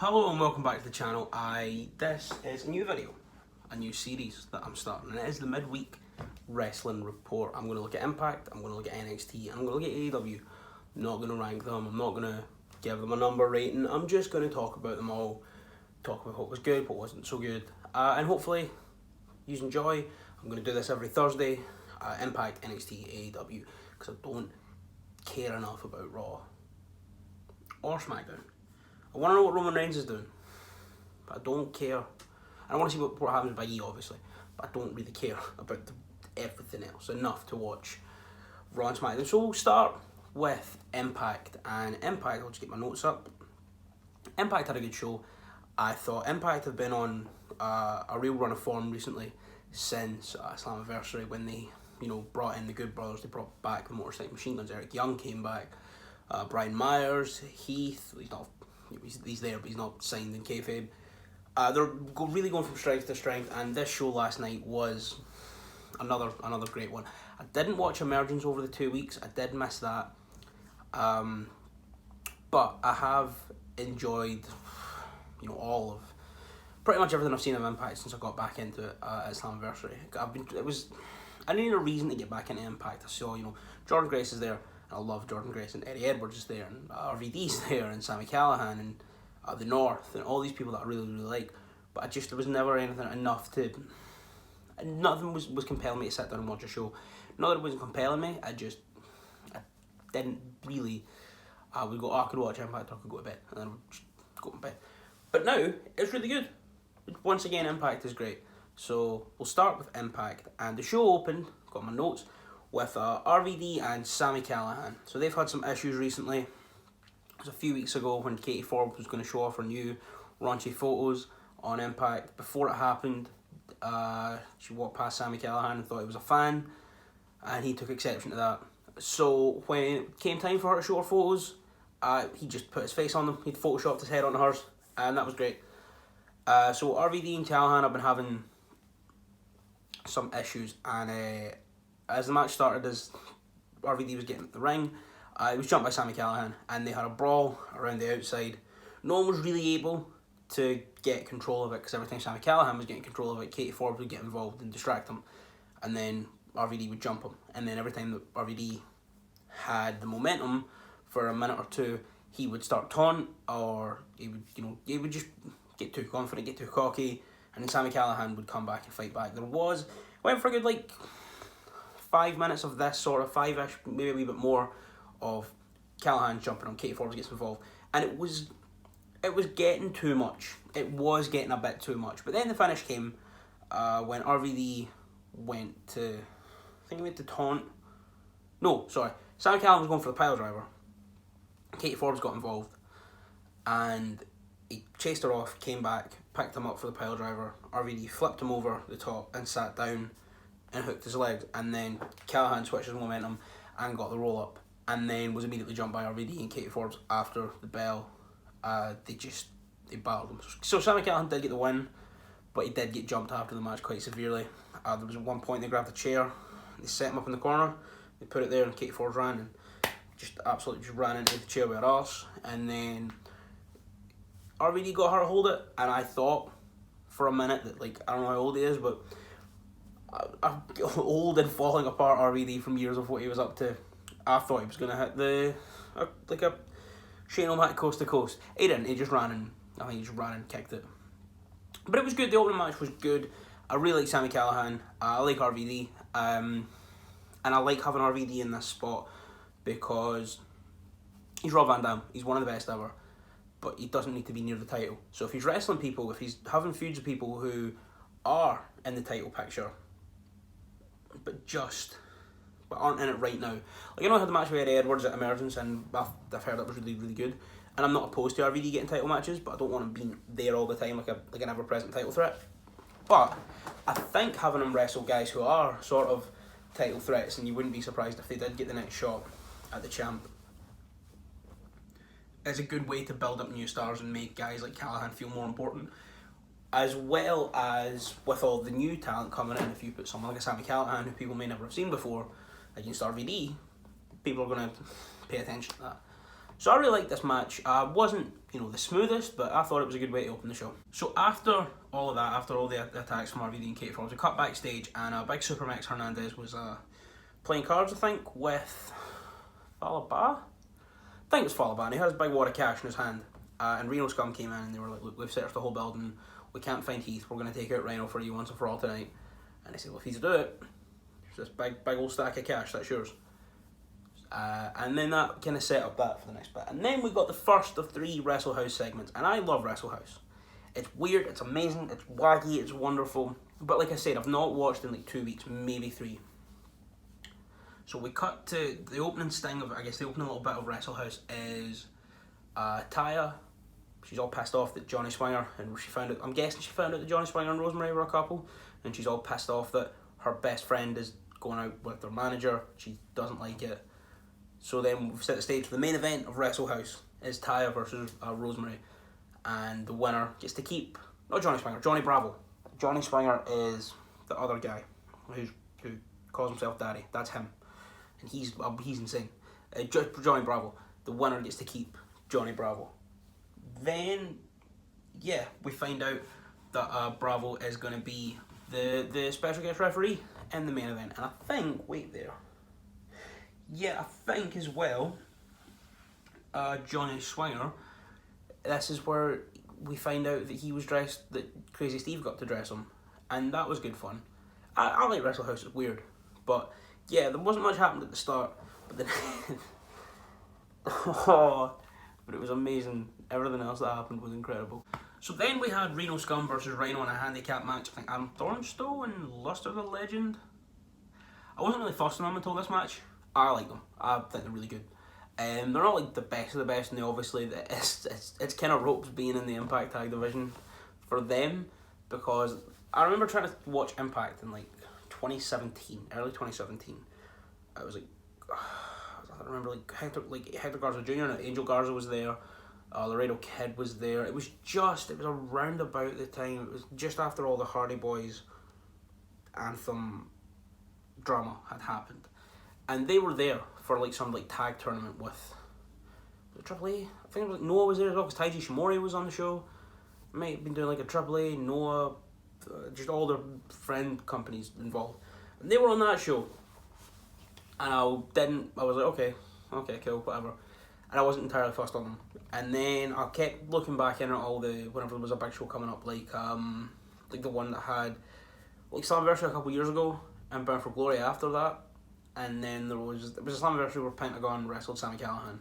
Hello and welcome back to the channel. This is a new video, a new series that I'm starting, and it is the Midweek Wrestling Report. I'm going to look at Impact, I'm going to look at NXT, and I'm going to look at AEW. I'm not going to rank them, I'm not going to give them a number rating, I'm just going to talk about them all, talk about what was good, what wasn't so good, and hopefully you enjoy. I'm going to do this every Thursday, Impact, NXT, AEW, because I don't care enough about Raw or SmackDown. I want to know what Roman Reigns is doing, but I don't care. I want to see what happens by E, obviously, but I don't really care about everything else enough to watch Raw and SmackDown. So we'll start with Impact, and Impact, I'll just get my notes up. Impact had a good show. I thought Impact have been on a real run of form recently since Slammiversary, when they brought in the Good Brothers. They brought back the Motorcycle Machine Guns. Eric Young came back. Brian Myers, Heath, he's there, but he's not signed in kayfabe. They're really going from strength to strength, and this show last night was another great one. I didn't watch Emergence over the 2 weeks. I did miss that, but I have enjoyed all of pretty much everything I've seen of Impact since I got back into it at Slammiversary. I needed a reason to get back into Impact. I saw Jordan Grace is there. I love Jordan Grace, and Eddie Edwards is there, and RVD's there, and Sami Callihan, and the North, and all these people that I really like. But there was never anything enough to. Nothing was compelling me to sit down and watch a show. Not that it wasn't compelling me. I didn't really. I would go. I could watch Impact, or I could go to bed, and then I would just go to bed. But now it's really good. Once again, Impact is great. So we'll start with Impact, and the show opened. Got my notes. With RVD and Sami Callihan. So they've had some issues recently. It was a few weeks ago when Katie Forbes was going to show off her new raunchy photos on Impact. Before it happened, she walked past Sami Callihan and thought he was a fan, and he took exception to that. So when it came time for her to show her photos, he just put his face on them. He'd photoshopped his head onto hers, and that was great. So RVD and Callihan have been having some issues, and as the match started, as RVD was getting at the ring, he was jumped by Sami Callihan, and they had a brawl around the outside. No one was really able to get control of it, because every time Sami Callihan was getting control of it, Katie Forbes would get involved and distract him, and then RVD would jump him. And then every time that RVD had the momentum for a minute or two, he would start taunt, or he would just get too confident, get too cocky, and then Sami Callihan would come back and fight back. Went for a good 5 minutes of this sort of 5-ish, maybe a wee bit more, of Callihan jumping on, Katie Forbes gets involved, and it was getting too much. It was getting a bit too much. But then the finish came when RVD went to, I think he went to taunt. No, sorry. Sami Callihan was going for the pile driver. Katie Forbes got involved, and he chased her off, came back, picked him up for the pile driver. RVD flipped him over the top and sat down and hooked his legs, and then Callihan switched his momentum and got the roll up, and then was immediately jumped by RVD and Katie Forbes after the bell. They battled him. So Sami Callihan did get the win, but he did get jumped after the match quite severely. There was at one point they grabbed a chair, they set him up in the corner, they put it there, and Katie Forbes ran and absolutely ran into the chair with her arse, and then RVD got her to hold it, and I thought for a minute that, I don't know how old he is, but old and falling apart RVD from years of what he was up to. I thought he was going to hit a Shane O'Mac coast to coast. He didn't, he just ran and kicked it. But it was good, the opening match was good. I really like Sami Callihan, I like RVD, and I like having RVD in this spot because he's Rob Van Dam, he's one of the best ever, but he doesn't need to be near the title. So if he's wrestling people, if he's having feuds with people who are in the title picture, but aren't in it right now. I had the match with Eddie Edwards at Emergence, and I've heard that was really, really good. And I'm not opposed to RVD getting title matches, but I don't want him being there all the time like an ever-present title threat. But I think having him wrestle guys who are sort of title threats, and you wouldn't be surprised if they did get the next shot at the champ, is a good way to build up new stars and make guys like Callihan feel more important. As well as with all the new talent coming in, if you put someone like a Sami Callihan, who people may never have seen before, against RVD, people are going to pay attention to that. So I really liked this match. Wasn't, the smoothest, but I thought it was a good way to open the show. So after all of that, after all the attacks from RVD and Katie Forbes, we cut backstage, and Big Supermax Hernandez was playing cards, I think, with Falaba? I think it was Falaba, and he had his big wad of cash in his hand. And Reno Scum came in, and they were like, look, we've searched the whole building, we can't find Heath, we're going to take out Rhino for you once and for all tonight. And they said, well, if he's to do it, there's this big old stack of cash, that's yours. And then that kind of set up that for the next bit. And then we got the first of 3 Wrestle House segments. And I love Wrestle House. It's weird, it's amazing, it's wacky, it's wonderful. But like I said, I've not watched in like 2 weeks, maybe 3. So we cut to the opening sting of, I guess the opening little bit of Wrestle House is Taya. She's all pissed off that Johnny Swinger, and I'm guessing she found out that Johnny Swinger and Rosemary were a couple. And she's all pissed off that her best friend is going out with their manager. She doesn't like it. So then we've set the stage for the main event of Wrestle House is Taya versus Rosemary, and the winner gets to keep, not Johnny Swinger, Johnny Bravo. Johnny Swinger is the other guy who calls himself Daddy. That's him, and he's insane. Johnny Bravo. The winner gets to keep Johnny Bravo. Then, yeah, we find out that Bravo is going to be the special guest referee in the main event, and I think I think as well, Johnny Swinger, this is where we find out that he was dressed, that Crazy Steve got to dress him, and that was good fun. I like Wrestle House, it's weird, but yeah, there wasn't much happened at the start, but then, but it was amazing. Everything else that happened was incredible. So then we had Reno Scum versus Rhino in a handicap match. I think Adam Thornstowe and Luster the Legend. I wasn't really fussed on them until this match. I like them. I think they're really good. They're not like the best of the best, and they obviously it's kind of ropes being in the Impact Tag Division for them, because I remember trying to watch Impact in like 2017, early 2017. I was like, I remember like Hector Garza Jr. and Angel Garza was there. Laredo Kid was there. It was around about the time. It was just after all the Hardy Boys Anthem drama had happened. And they were there for like some like tag tournament with Triple A. I think it was, like, Noah was there as well, because Taiji Shimori was on the show. Might have been doing like a Triple A, Noah, just all their friend companies involved. And they were on that show. And I was like, okay, cool, whatever. And I wasn't entirely fussed on them. And then I kept looking back in at all whenever there was a big show coming up, like the one that had like Slammiversary a couple years ago and Bound for Glory after that. And then there was a Slammiversary where Pentagon wrestled Sami Callihan,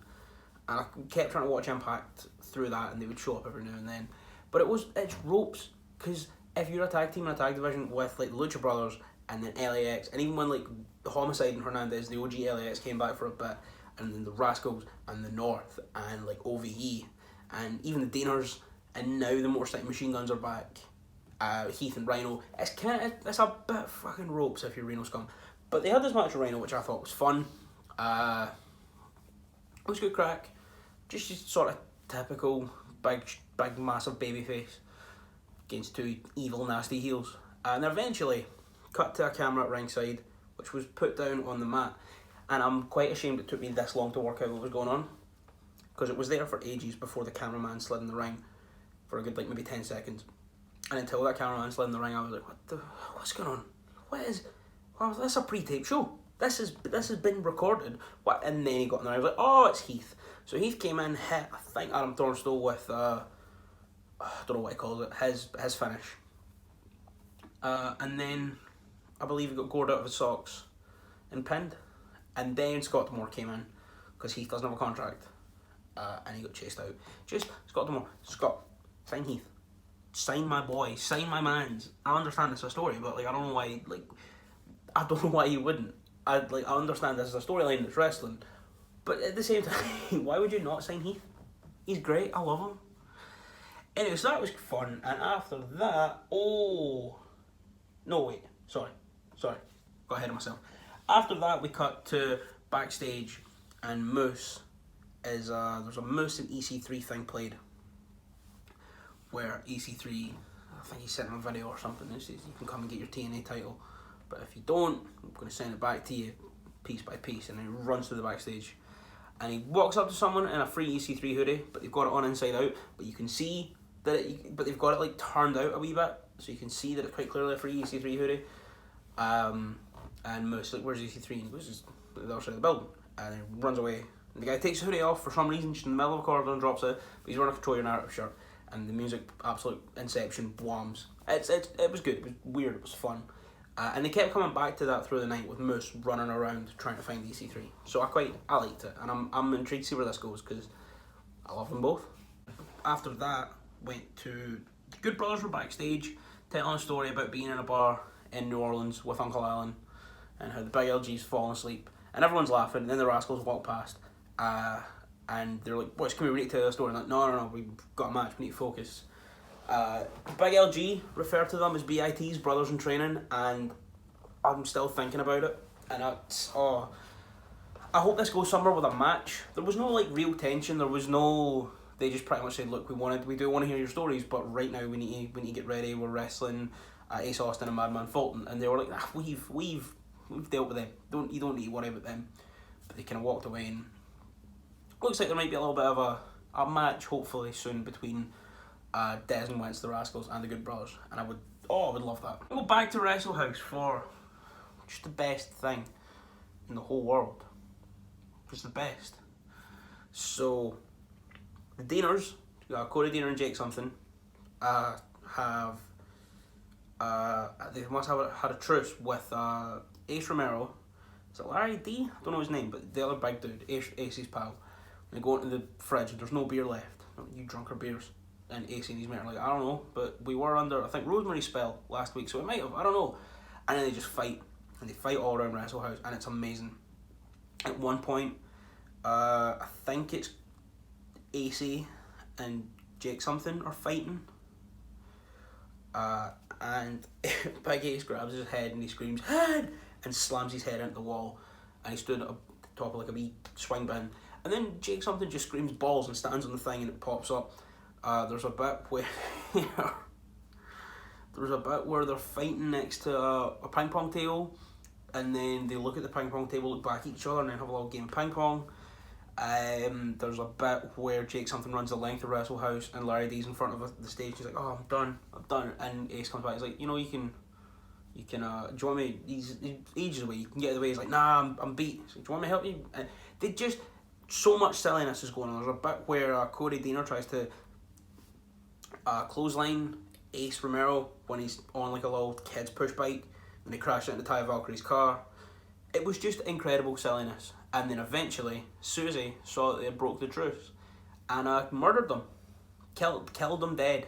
and I kept trying to watch Impact through that, and they would show up every now and then. But it's ropes, because if you're a tag team in a tag division with like the Lucha Brothers and then LAX, and even when like the Homicide and Hernandez, the OG LAX came back for a bit, and then the Rascals and the North and like OVE and even the Daners, and now the Motorcycle Machine Guns are back. Heath and Rhino. It's a bit fucking ropes if you're Reno Scum. But they had this match with Rhino, which I thought was fun. It was good crack. Just sort of typical big massive babyface against 2 evil nasty heels. And eventually cut to a camera at ringside, which was put down on the mat. And I'm quite ashamed it took me this long to work out what was going on, because it was there for ages before the cameraman slid in the ring for a good maybe 10 seconds. And until that cameraman slid in the ring, I was like, what's going on? Well, that's a pre-tape show. This has been recorded. What? And then he got in there. I was like, oh, it's Heath. So Heath came in, hit, I think, Adam Thornstowe with I don't know what he calls it, his finish. And then I believe he got gored out of his socks and pinned. And then Scott D'Amore came in, because Heath doesn't have a contract, and he got chased out. Just Scott D'Amore, sign Heath, sign my boy, sign my mans. I understand it's a story, but I don't know why you wouldn't. I understand this is a storyline that's wrestling, but at the same time, why would you not sign Heath? He's great. I love him. Anyway, so that was fun, and after that, sorry, got ahead of myself. After that, we cut to backstage, and Moose is there's a Moose and EC3 thing played, where EC3, I think he sent him a video or something, and says you can come and get your TNA title, but if you don't, I'm going to send it back to you piece by piece. And then he runs to the backstage, and he walks up to someone in a free EC3 hoodie, but they've got it on inside out, but you can see that but they've got it like turned out a wee bit, so you can see that it's quite clearly a free EC3 hoodie. And Moose like, where's EC3? And he goes, just the other side of the building, and he runs away. And the guy takes the hoodie off for some reason, just in the middle of a corridor, and drops it. But he's wearing a Control Your Narrative shirt, and the music, absolute Inception, whams. It was good. It was weird. It was fun. And they kept coming back to that through the night with Moose running around trying to find EC3. So I liked it, and I'm intrigued to see where this goes because I love them both. After that, went to the Good Brothers were backstage telling a story about being in a bar in New Orleans with Uncle Alan and how the big LG's fallen asleep and everyone's laughing. And then the Rascals walk past and they're like, "Boys, we need to tell a story." And like, no, we've got a match. We need to focus. Big LG referred to them as BIT's brothers in training, and I'm still thinking about it. And I hope this goes somewhere with a match. There was no like real tension. There was no. They just pretty much said, "Look, we do want to hear your stories, but right now we need to get ready. We're wrestling Ace Austin and Madman Fulton," and they were like, "We've dealt with them. You don't need to worry about them." But they kind of walked away, and looks like there might be a little bit of a match hopefully soon between Des and Wentz, the Rascals, and the Good Brothers, and I would love that. I'll go back to Wrestle House for just the best thing in the whole world. Just the best. So the Deaners, Corey Deaner and Jake something, they must have had a truce with Ace Romero. Is it Larry D? I don't know his name, but the other big dude, Ace's pal. They go into the fridge and there's no beer left. You drunk our beers. And Ace and his mate are like, I don't know, but we were under, I think, Rosemary's spell last week, so it might have, I don't know. And then they just fight, and they fight all around Wrestle House, and it's amazing. At one point, I think it's AC and Jake something are fighting, and Big Ace grabs his head and he screams, "Head!" and slams his head into the wall, and he stood at the top of like a wee swing bin. And then Jake something just screams balls and stands on the thing and it pops up. There's a bit where they're fighting next to a ping pong table, and then they look at the ping pong table, look back at each other, and then have a little game of ping pong. There's a bit where Jake something runs the length of Wrestle House, and Larry D's in front of the stage. He's like, "Oh, I'm done," and Ace comes back. He's like, "You know, you can. Do you want me? He's ages away. You can get out of the way." He's like, "Nah, I'm beat." He's like, "Do you want me to help you?" And they just so much silliness is going on. There's a bit where Corey Deaner tries to clothesline Ace Romero when he's on like a little kid's push bike, and they crash into Ty Valkyrie's car. It was just incredible silliness. And then eventually Susie saw that they broke the truce and murdered them, killed them dead.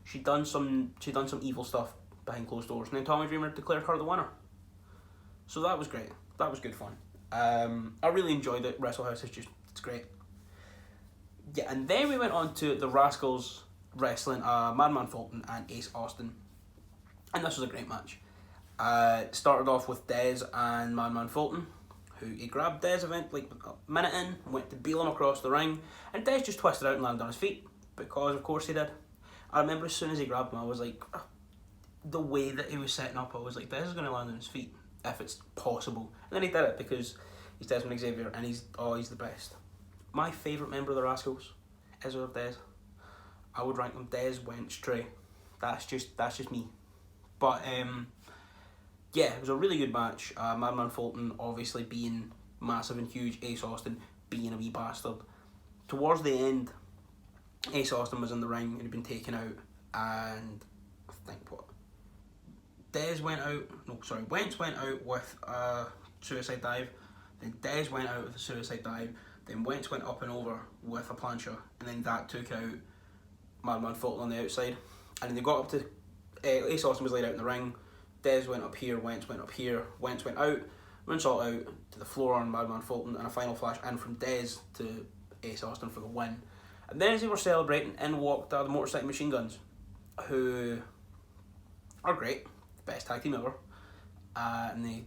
She'd done some evil stuff behind closed doors, and then Tommy Dreamer declared her the winner. So that was great. That was good fun. I really enjoyed it. Wrestle House it's great. Yeah, and then we went on to the Rascals wrestling Madman Fulton and Ace Austin, and this was a great match. Started off with Dez and Madman Fulton, who he grabbed Dez like a minute in, went to beel him across the ring, and Dez just twisted out and landed on his feet, because of course he did. I remember as soon as he grabbed him, I was like, the way that he was setting up, I was like, Dez is going to land on his feet, if it's possible. And then he did it, because he's Desmond Xavier, and he's the best. My favourite member of the Rascals is Dez. I would rank them Dez, Wentz, Trey. That's just me. But yeah, it was a really good match. Madman Fulton obviously being massive and huge, Ace Austin being a wee bastard. Towards the end, Ace Austin was in the ring and had been taken out, and I think Wentz went out with a suicide dive, then Dez went out with a suicide dive, then Wentz went up and over with a plancha, and then that took out Madman Fulton on the outside. And then they got up to Ace Austin was laid out in the ring. Dez went up here, Wentz went up here, Wentz went out, moonsault out to the floor on Madman Fulton, and a final flash in from Dez to Ace Austin for the win. And then as they were celebrating, in walked the Motorcycle Machine Guns, who are great, best tag team ever. And they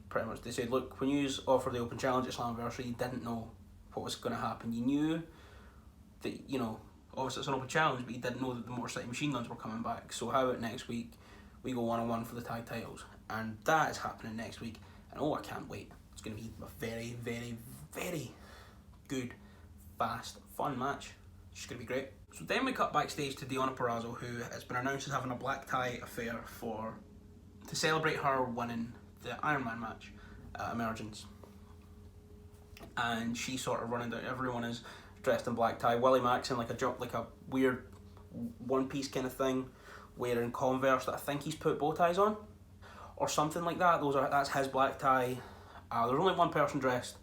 said, look, when you offered the open challenge at Slammiversary, you didn't know what was going to happen. You knew that, obviously it's an open challenge, but you didn't know that the Motorcycle Machine Guns were coming back. So how about next week we go 1-on-1 for the tag titles? And that is happening next week. And I can't wait. It's going to be a very, very, very good fast, fun match. It's going to be great. So then we cut backstage to Deonna Purrazzo, who has been announced as having a black tie affair to celebrate her winning the Iron Man match, Emergence. And she's sort of running down. Everyone is dressed in black tie. Willie Mack's in like a weird one-piece kind of thing, wearing Converse that I think he's put bow ties on, or something like that. That's his black tie. There's only one person dressed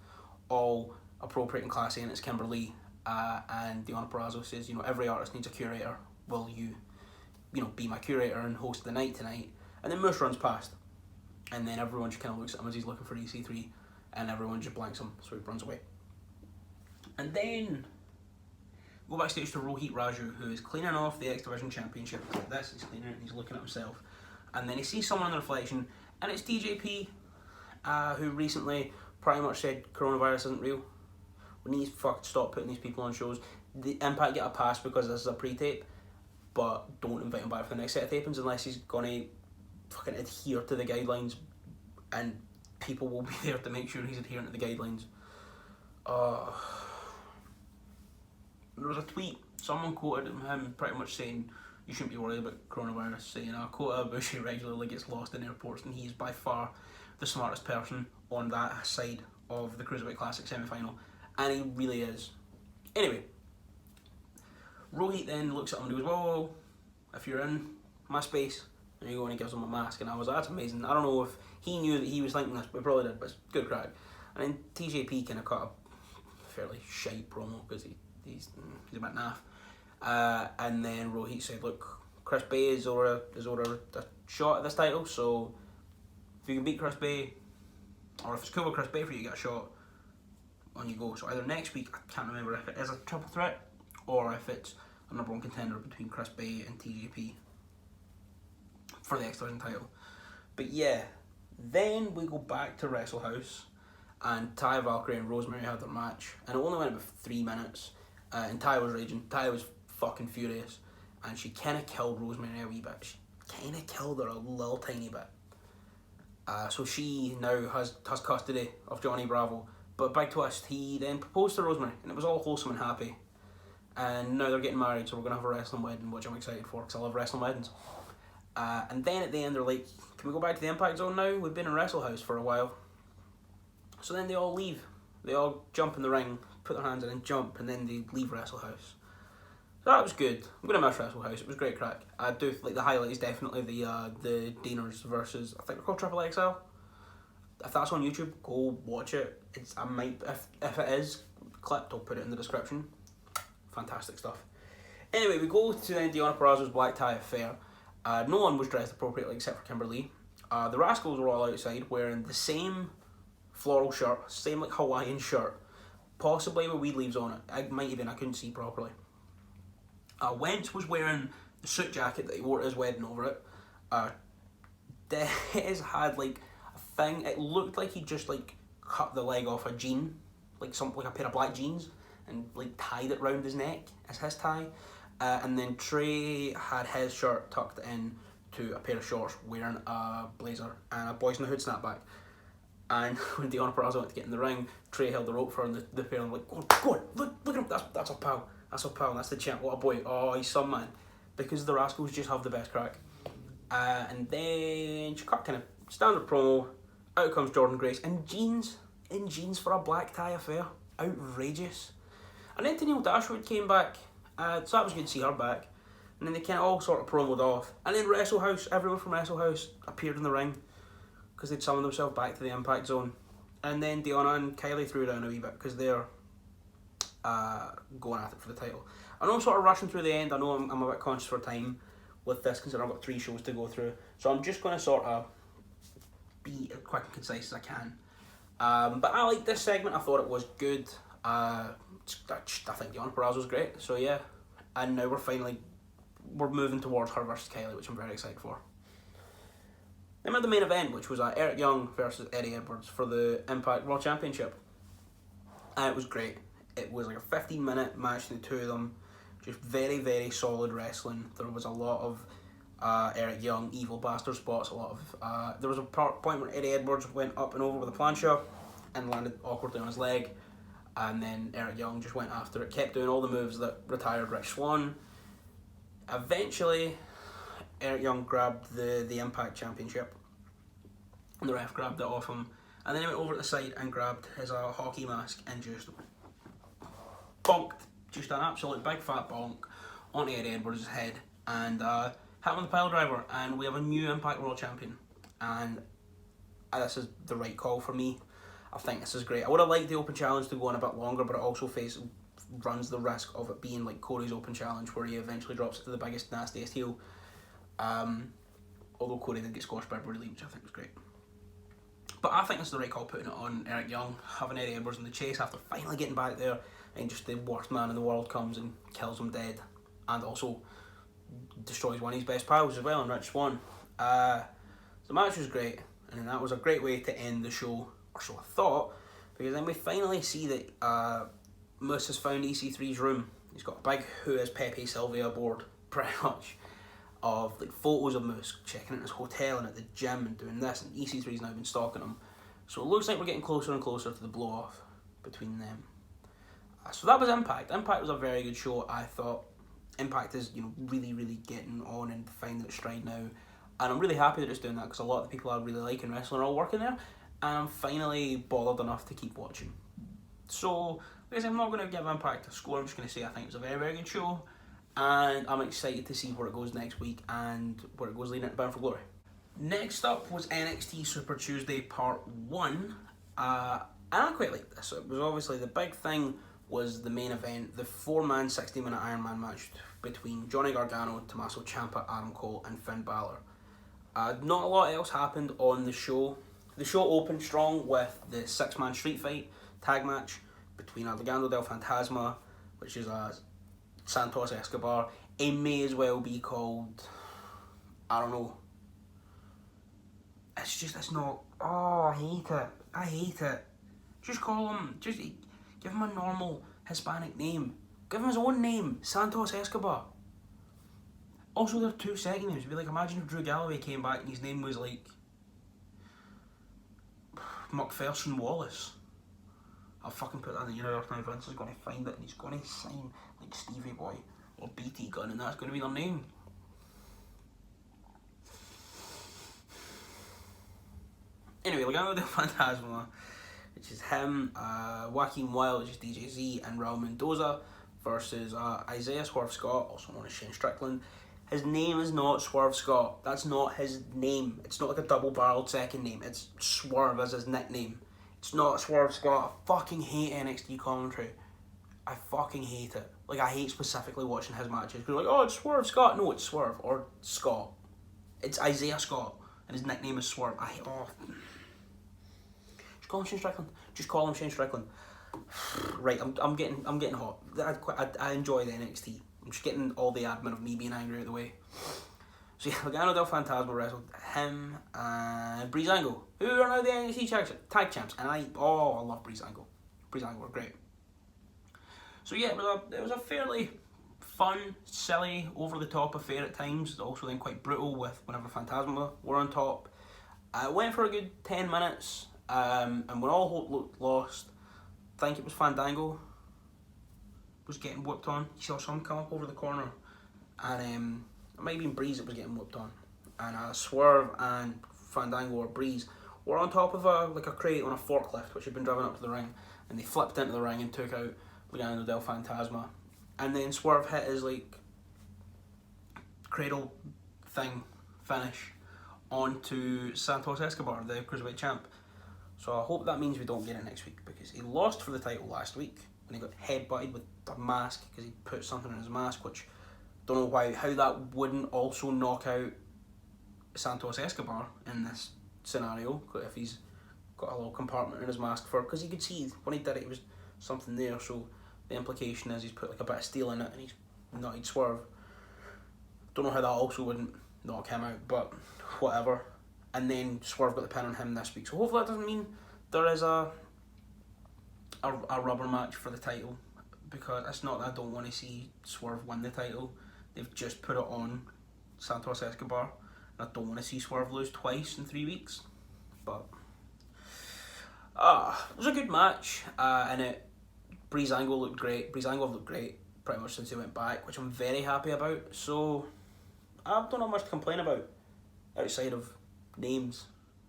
all appropriate and classy, and it's Kimberly. And Deonna Purrazzo says, every artist needs a curator. Will you, be my curator and host the night tonight? And then Moose runs past, and then everyone just kind of looks at him as he's looking for EC3, and everyone just blanks him, so he runs away. And then go backstage to Rohit Raju, who is cleaning off the X Division Championship like this. He's cleaning it and he's looking at himself, and then he sees someone in the reflection, and it's TJP, who recently pretty much said coronavirus isn't real. We need to stop putting these people on shows. The Impact get a pass because this is a pre-tape, but don't invite him back for the next set of tapings unless he's gonna fucking adhere to the guidelines, and people will be there to make sure he's adhering to the guidelines. There was a tweet, someone quoted him pretty much saying you shouldn't be worried about coronavirus, saying Kota Ibushi regularly gets lost in airports and he's by far the smartest person on that side of the Cruiserweight Classic semi-final, and he really is. Anyway, Rohit then looks at him and goes, whoa, if you're in my space, and you go and he gives him a mask, and I was like, that's amazing. I don't know if he knew that he was thinking this, but he probably did, but it's good crack. And then TJP kind of cut a fairly shite promo because he's a bit naff. And then Rohit said, look, Chris Bay is over a shot at this title, so if you can beat Chris Bay, or if it's cool with Chris Bay for you to get a shot, on you go. So either next week, I can't remember if it is a triple threat, or if it's a number one contender between Chris Bay and TJP for the X Division title. But yeah, then we go back to Wrestle House, and Ty Valkyrie and Rosemary had their match, and it only went about 3 minutes, and Ty was raging. Ty was fucking furious, and she kind of killed Rosemary a wee bit. She kind of killed her a little tiny bit. So she now has custody of Johnny Bravo, but big twist, he then proposed to Rosemary, and it was all wholesome and happy. And now they're getting married, so we're going to have a wrestling wedding, which I'm excited for, because I love wrestling weddings. And then at the end, they're like, can we go back to the Impact Zone now? We've been in Wrestle House for a while. So then they all leave. They all jump in the ring, put their hands in and jump, and then they leave Wrestle House. So that was good. I'm going to miss Wrestle House. It was great crack. I do like the highlight is definitely the Dieners versus, I think they're called Triple XL. If that's on YouTube, go watch it. I might, if it is clipped, I'll put it in the description. Fantastic stuff. Anyway, we go to then Deonna Purrazzo's black tie affair. No one was dressed appropriately except for Kimberly. The Rascals were all outside wearing the same floral shirt, same like Hawaiian shirt, possibly with weed leaves on it. It might have been, I couldn't see properly. Wentz was wearing the suit jacket that he wore at his wedding over it. Dez had like a thing, it looked like he just like cut the leg off a jean, like a pair of black jeans, and like tied it round his neck as his tie. And then Trey had his shirt tucked in to a pair of shorts, wearing a blazer and a Boys in the Hood snapback. And when Deonna Purrazzo went to get in the ring, Trey held the rope for him, the pair, and like, go on, look at him, that's our pal, that's the champ, what a boy, oh, he's some man. Because the Rascals just have the best crack. And then she cut kind of standard promo, out comes Jordan Grace, in jeans for a black tie affair, outrageous. And then Tenille Dashwood came back, so that was good to see her back. And then they kind of all sort of promoed off. And then Wrestle House, everyone from Wrestle House appeared in the ring, because they'd summoned themselves back to the Impact Zone. And then Deonna and Kylie threw down a wee bit, because they're going at it for the title. I know I'm sort of rushing through the end, I know I'm a bit conscious for time with this, considering I've got 3 shows to go through. So I'm just going to sort of be as quick and concise as I can. But I liked this segment, I thought it was good. I think Deonna Purrazzo was great, so yeah. And now we're moving towards her versus Kylie, which I'm very excited for. Then we had the main event, which was Eric Young versus Eddie Edwards for the Impact World Championship. And it was great. It was like a 15-minute match between the two of them. Just very, very solid wrestling. There was a lot of Eric Young evil bastard spots. There was a point where Eddie Edwards went up and over with a plancha and landed awkwardly on his leg. and then Eric Young just went after it, kept doing all the moves that retired Rich Swann. Eventually, Eric Young grabbed the Impact Championship, and the ref grabbed it off him, and then he went over to the side and grabbed his hockey mask and just bonked, just an absolute big fat bonk onto Eddie Edwards' head, and hit him with a pile driver, and we have a new Impact World Champion, and this is the right call for me. I think this is great. I would have liked the Open Challenge to go on a bit longer, but it also runs the risk of it being like Corey's Open Challenge, where he eventually drops it to the biggest, nastiest heel. Although Corey did get squashed by Brody Lee, which I think was great. But I think this is the right call, putting it on Eric Young, having Eddie Edwards in the chase after finally getting back there, and just the worst man in the world comes and kills him dead, and also destroys one of his best pals as well, and Rich Swann. The match was great, and that was a great way to end the show, or so I thought, because then we finally see that Moose has found EC3's room. He's got a big Who is Pepe Sylvia board, pretty much, of like photos of Moose checking in his hotel and at the gym and doing this, and EC3's now been stalking him. So it looks like we're getting closer and closer to the blow off between them. So that was Impact. Impact was a very good show, I thought. Impact is, really, really getting on and finding its stride now, and I'm really happy that it's doing that, because a lot of the people I really like in wrestling are all working there, and I'm finally bothered enough to keep watching. So, guys, I'm not going to give Impact a score. I'm just going to say I think it was a very, very good show, and I'm excited to see where it goes next week and where it goes leading into Bound for Glory. Next up was NXT Super Tuesday Part 1, and I quite liked this. It was obviously the big thing was the main event, the 4-man 60-minute Iron Man match between Johnny Gargano, Tommaso Ciampa, Adam Cole and Finn Balor. Not a lot else happened on the show. The show opened strong with the 6-man street fight tag match between Legado del Fantasma, which is Santos Escobar. It may as well be called, I don't know. It's not, I hate it. Just call him, give him a normal Hispanic name. Give him his own name, Santos Escobar. Also, there are 2 second names. It'd be like, imagine if Drew Galloway came back and his name was like McPherson Wallace. I'll fucking put that in the universe now. Vince is going to find it and he's going to sign like Stevie Boy or BT Gunn, and that's going to be their name. Anyway, Legado del Fantasma, which is him, Joaquin Wilde, which is DJ Z, and Raul Mendoza, versus Isaiah Swerve Scott, also known as Shane Strickland. His name is not Swerve Scott. That's not his name. It's not like a double-barreled second name. It's Swerve as his nickname. It's not Swerve Scott. I fucking hate NXT commentary. I fucking hate it. Like, I hate specifically watching his matches. Because like, oh, it's Swerve Scott. No, it's Swerve. Or Scott. It's Isaiah Scott. And his nickname is Swerve. Just call him Shane Strickland. Just call him Shane Strickland. Right, I'm getting hot. I enjoy the NXT. I'm just getting all the admin of me being angry out of the way. So yeah, Legado del Fantasma wrestled him and Breezango, who are now the NXT tag champs, and I love Breezango. Breezango were great. So yeah, it was a fairly fun, silly, over the top affair at times. Also then quite brutal with whenever Fantasma were on top. It went for a good 10 minutes, and when all hope looked lost, I think it was Fandango was getting whooped on. You saw some come up over the corner, and it might have been Breeze that was getting whooped on, and Swerve and Fandango or Breeze were on top of a crate on a forklift which had been driven up to the ring, and they flipped into the ring and took out Legado del Fantasma, and then Swerve hit his like cradle thing finish onto Santos Escobar, the Cruiserweight champ. So I hope that means we don't get it next week, because he lost for the title last week when he got headbutted with a mask because he put something in his mask, which don't know how that wouldn't also knock out Santos Escobar in this scenario, if he's got a little compartment in his mask because you could see when he did it was something there, so the implication is he's put like a bit of steel in it and he's knotted Swerve. Don't know how that also wouldn't knock him out, but whatever. And then Swerve got the pin on him this week, so hopefully that doesn't mean there is a rubber match for the title, because it's not that I don't want to see Swerve win the title. They've just put it on Santos Escobar, and I don't want to see Swerve lose twice in 3 weeks. But it was a good match, and it Breezango looked great. Breezango looked great pretty much since he went back, which I'm very happy about. So I don't have much to complain about outside of names.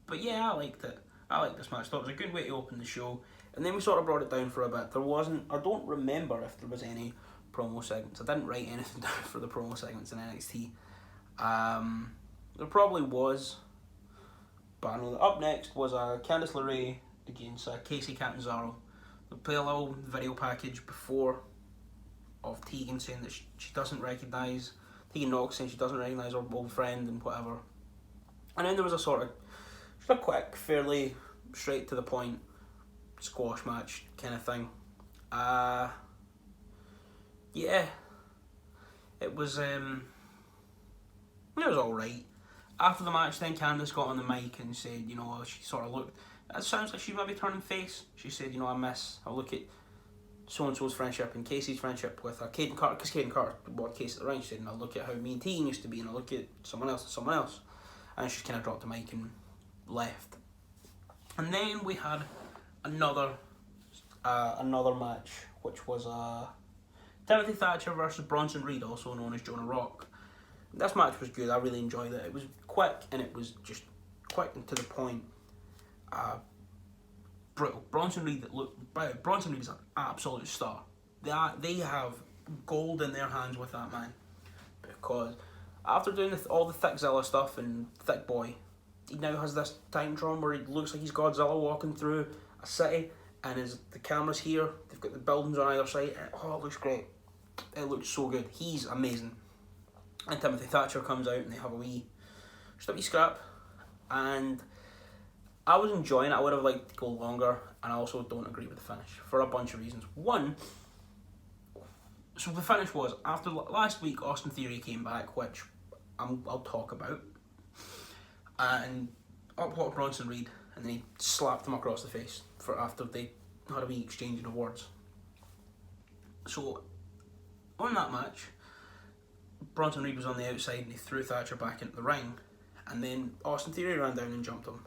But yeah, I liked it. I liked this match. Thought it was a good way to open the show. And then we sort of brought it down for a bit. There wasn't, I don't remember if there was any promo segments. I didn't write anything down for the promo segments in NXT. There probably was, but I know that up next was Candice LeRae against Casey Catanzaro. They play a little video package before of Tegan saying that she doesn't recognise, Tegan Knox saying she doesn't recognise her old friend and whatever. And then there was a sort of, just a quick, fairly straight to the point squash match kind of thing. Yeah, it was alright. After the match, then Candice got on the mic and said, you know, she sort of looked, it sounds like she might be turning face. She said, you know, I look at so-and-so's friendship and Casey's friendship with Caden Carter, because Caden Carter brought Casey at the ring. She said, and I look at how me and Tegan used to be, and I look at someone else and someone else. And she kind of dropped the mic and left. And then we had another match, which was Timothy Thatcher versus Bronson Reed, also known as Jonah Rock. This match was good. I really enjoyed it. It was quick, and it was just quick and to the point. Brutal. Bronson Reed is an absolute star. They have gold in their hands with that man, because after doing all the Thickzilla stuff and Thick Boy, he now has this Titantron where he looks like he's Godzilla walking through a city, and the camera's here. They've got the buildings on either side. And, it looks great. It looks so good. He's amazing. And Timothy Thatcher comes out and they have a wee scrap, and I was enjoying it. I would have liked to go longer, and I also don't agree with the finish for a bunch of reasons. One, so the finish was, after last week Austin Theory came back, which I'll talk about, and up walked Bronson Reed, and then he slapped him across the face after they had a wee exchange of words. So on that match, Bronson Reed was on the outside and he threw Thatcher back into the ring, and then Austin Theory ran down and jumped him,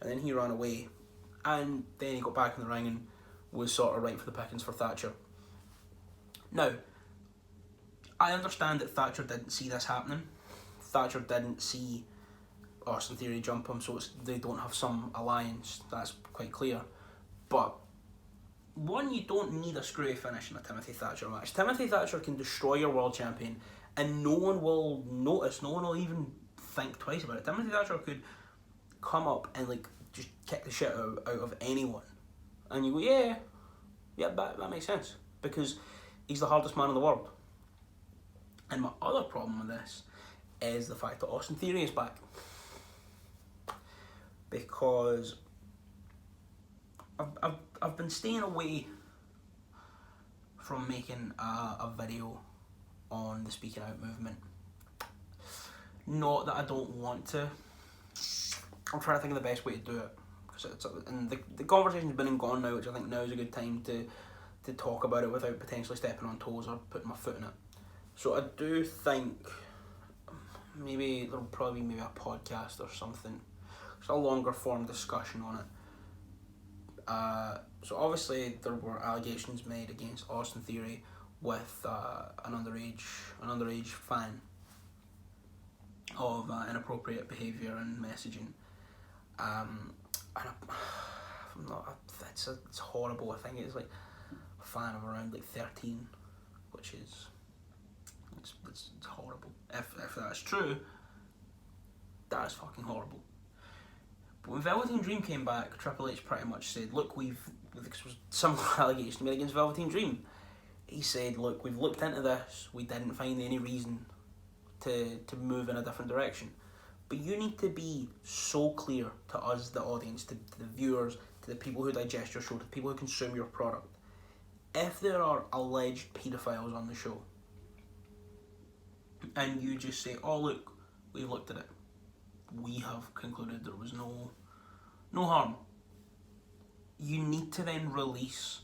and then he ran away, and then he got back in the ring and was sort of right for the pickings for Thatcher. Now, I understand that Thatcher didn't see this happening. Thatcher didn't see Austin Theory jump him, so they don't have some alliance. That's quite clear. But one, you don't need a screwy finish in a Timothy Thatcher match. Timothy Thatcher can destroy your world champion, and no one will notice. No one will even think twice about it. Timothy Thatcher could come up and just kick the shit out of anyone, and you go, yeah, that makes sense, because he's the hardest man in the world. And my other problem with this is the fact that Austin Theory is back, because I've been staying away from making a video on the Speaking Out movement. Not that I don't want to. I'm trying to think of the best way to do it, and the conversation's been and gone now, which I think now is a good time to talk about it without potentially stepping on toes or putting my foot in it. So I do think maybe there'll probably be a podcast or something, just a longer form discussion on it. So obviously there were allegations made against Austin Theory with an underage fan of inappropriate behaviour and messaging. It's horrible. I think it's like a fan of around 13, which is it's horrible. If that's true, that is fucking horrible. But when Velveteen Dream came back, Triple H pretty much said, look, this was some allegation made against Velveteen Dream. He said, look, we've looked into this, we didn't find any reason to move in a different direction. But you need to be so clear to us, the audience, to the viewers, to the people who digest your show, to the people who consume your product. If there are alleged paedophiles on the show, and you just say, oh look, we've looked at it, we have concluded there was no harm, you need to then release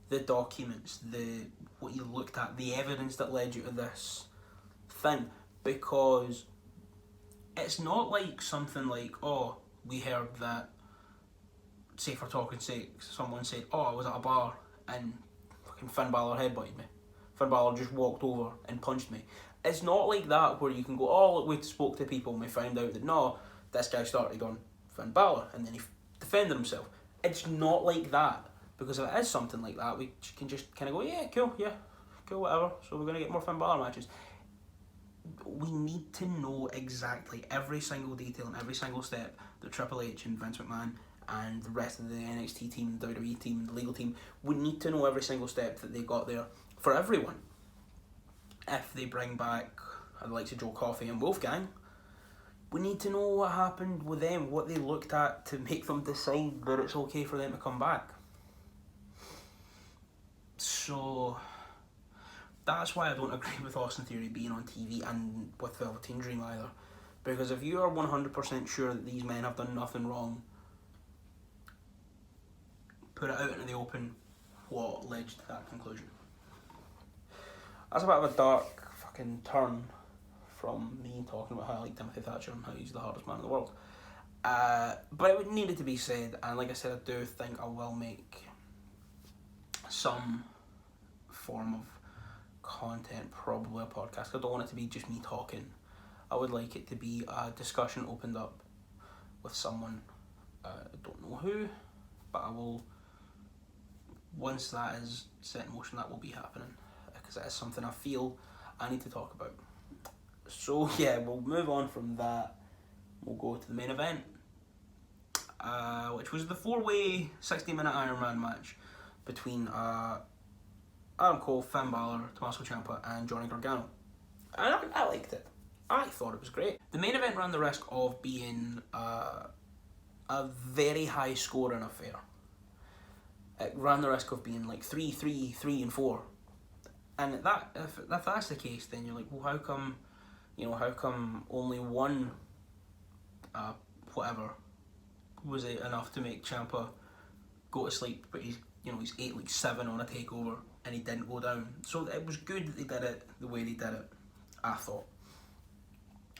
the documents, what you looked at, the evidence that led you to this thing, because it's not like something like, oh, we heard that, say for talking sake, someone said, oh, I was at a bar and fucking Finn Balor headbutted me. Finn Balor just walked over and punched me. It's not like that where you can go, oh, look, we spoke to people and we found out that no, this guy started on Finn Balor and then he defended himself. It's not like that, because if it is something like that, we can just kind of go, yeah, cool, whatever. So we're going to get more Finn Balor matches. We need to know exactly every single detail and every single step that Triple H and Vince McMahon and the rest of the NXT team, the WWE team, the legal team, we need to know every single step that they got there for everyone. If they bring back the likes of Joe Coffey and Wolfgang, we need to know what happened with them, what they looked at to make them decide that it's okay for them to come back. So that's why I don't agree with Austin Theory being on TV and with Velveteen Dream either. Because if you are 100% sure that these men have done nothing wrong, put it out into the open what led to that conclusion. That's a bit of a dark fucking turn from me talking about how I like Timothy Thatcher and how he's the hardest man in the world. But it needed to be said, and like I said, I do think I will make some form of content, probably a podcast. I don't want it to be just me talking. I would like it to be a discussion opened up with someone. I don't know who, but I will, once that is set in motion, that will be happening, because it is something I feel I need to talk about. So yeah, we'll move on from that. We'll go to the main event, which was the 4-way 60-minute Iron Man match between Adam Cole, Finn Balor, Tommaso Ciampa and Johnny Gargano. And I liked it. I thought it was great. The main event ran the risk of being a very high scoring affair. It ran the risk of being like 3, 3, 3 and 4. And if that's the case, then you're like, well, how come only one whatever was it enough to make Ciampa go to sleep, but he's 8 like 7 on a takeover and he didn't go down. So it was good that they did it the way they did it, I thought.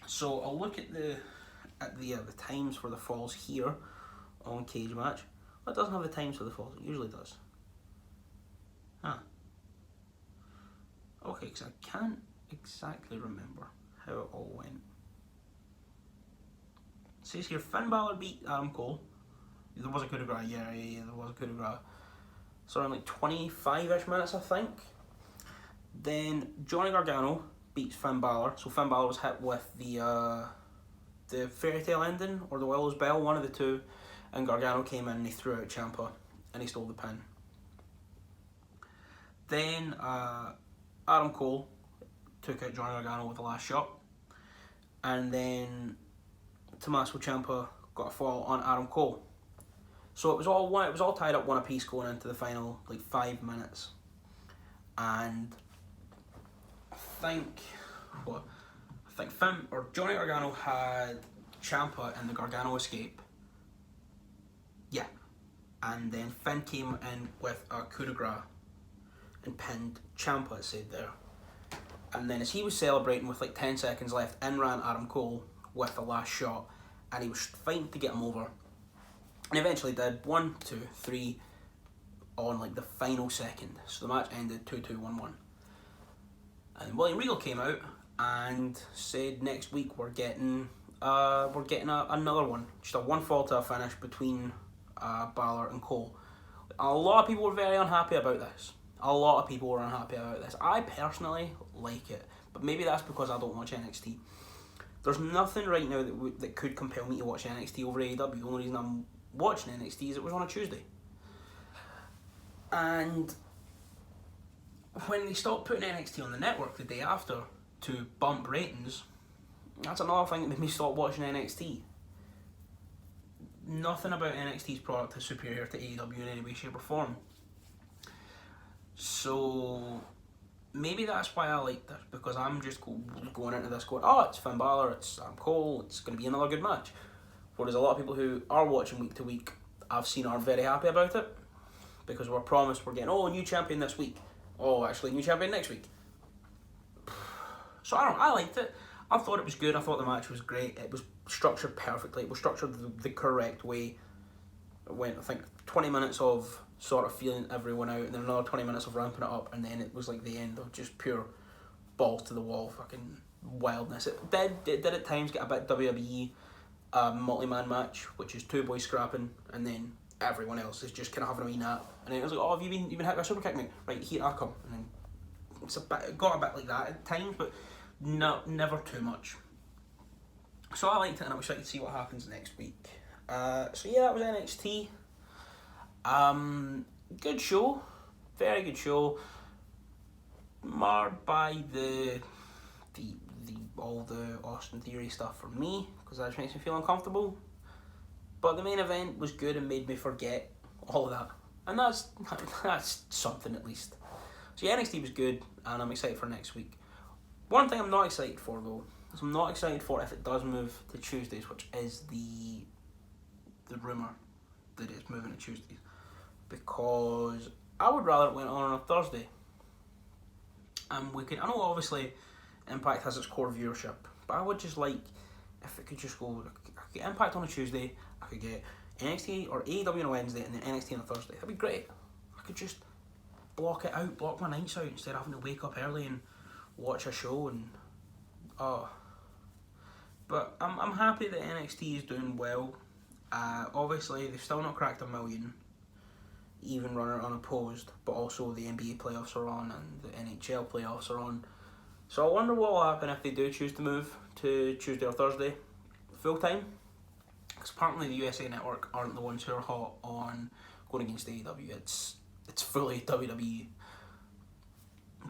So I'll look at the times for the falls here on Cage Match. Well, it doesn't have the times for the falls. It usually does. Huh. Okay, because I can't exactly remember how it all went. It says here Finn Balor beat Adam Cole. There was a coup de grace. Yeah, there was a coup de grace. So around like 25-ish minutes, I think. Then Johnny Gargano beats Finn Balor. So Finn Balor was hit with the fairy tale ending or the Willow's Bell, one of the two. And Gargano came in and he threw out Ciampa and he stole the pin. Then Adam Cole took out Johnny Gargano with the last shot. And then Tommaso Ciampa got a fall on Adam Cole. So it was all tied up one apiece going into the final like 5 minutes. And I think Johnny Gargano had Ciampa in the Gargano escape. Yeah. And then Finn came in with a coup de grace and pinned Ciampa, it said there. And then as he was celebrating with like 10 seconds left, in ran Adam Cole with the last shot, and he was fighting to get him over. And eventually did 1, 2, 3 on like the final second. So the match ended 2-2-1-1. And William Regal came out and said next week we're getting another one, just a one fall to a finish between Balor and Cole. A lot of people were very unhappy about this. I personally like it, but maybe that's because I don't watch NXT. There's nothing right now that could compel me to watch NXT over AEW. The only reason I'm watching NXT is it was on a Tuesday. And when they stopped putting NXT on the network the day after to bump ratings, that's another thing that made me stop watching NXT. Nothing about NXT's product is superior to AEW in any way, shape or form. So maybe that's why I like this, because I'm just going into this going, oh, it's Finn Balor, it's Adam Cole, it's going to be another good match. Whereas a lot of people who are watching week to week, I've seen are very happy about it, because we're promised we're getting, a new champion this week. Oh, actually, new champion next week. So I liked it. I thought it was good. I thought the match was great. It was structured perfectly. It was structured the correct way. It went, I think, 20 minutes of sort of feeling everyone out, and then another 20 minutes of ramping it up, and then it was like the end of just pure balls to the wall fucking wildness. It did at times get a bit WWE multi-man match, which is two boys scrapping, and then everyone else is just kind of having a wee nap, and then it was like, oh, have you been hit by a super kick, mate? Right, here I come. And then it got a bit like that at times, but never too much. So I liked it, and I'm excited to see what happens next week. So yeah, that was NXT. Good show, very good show. Marred by the all the Austin Theory stuff for me, because that just makes me feel uncomfortable. But the main event was good and made me forget all of that, and that's something at least. So yeah, NXT was good, and I'm excited for next week. One thing I'm not excited for though is I'm not excited for if it does move to Tuesdays, which is the rumour that it's moving to Tuesdays, because I would rather it went on a Thursday. And I know obviously Impact has its core viewership, but I would just like if it could just go, I could get Impact on a Tuesday, I could get NXT or AEW on a Wednesday, and then NXT on a Thursday. That'd be great. I could just block it out, block my nights out, instead of having to wake up early and watch a show and But I'm happy that NXT is doing well. Obviously they've still not cracked 1 million, even runner unopposed, but also the NBA playoffs are on and the NHL playoffs are on. So I wonder what will happen if they do choose to move to Tuesday or Thursday full time, because apparently the USA Network aren't the ones who are hot on going against AEW. It's fully WWE.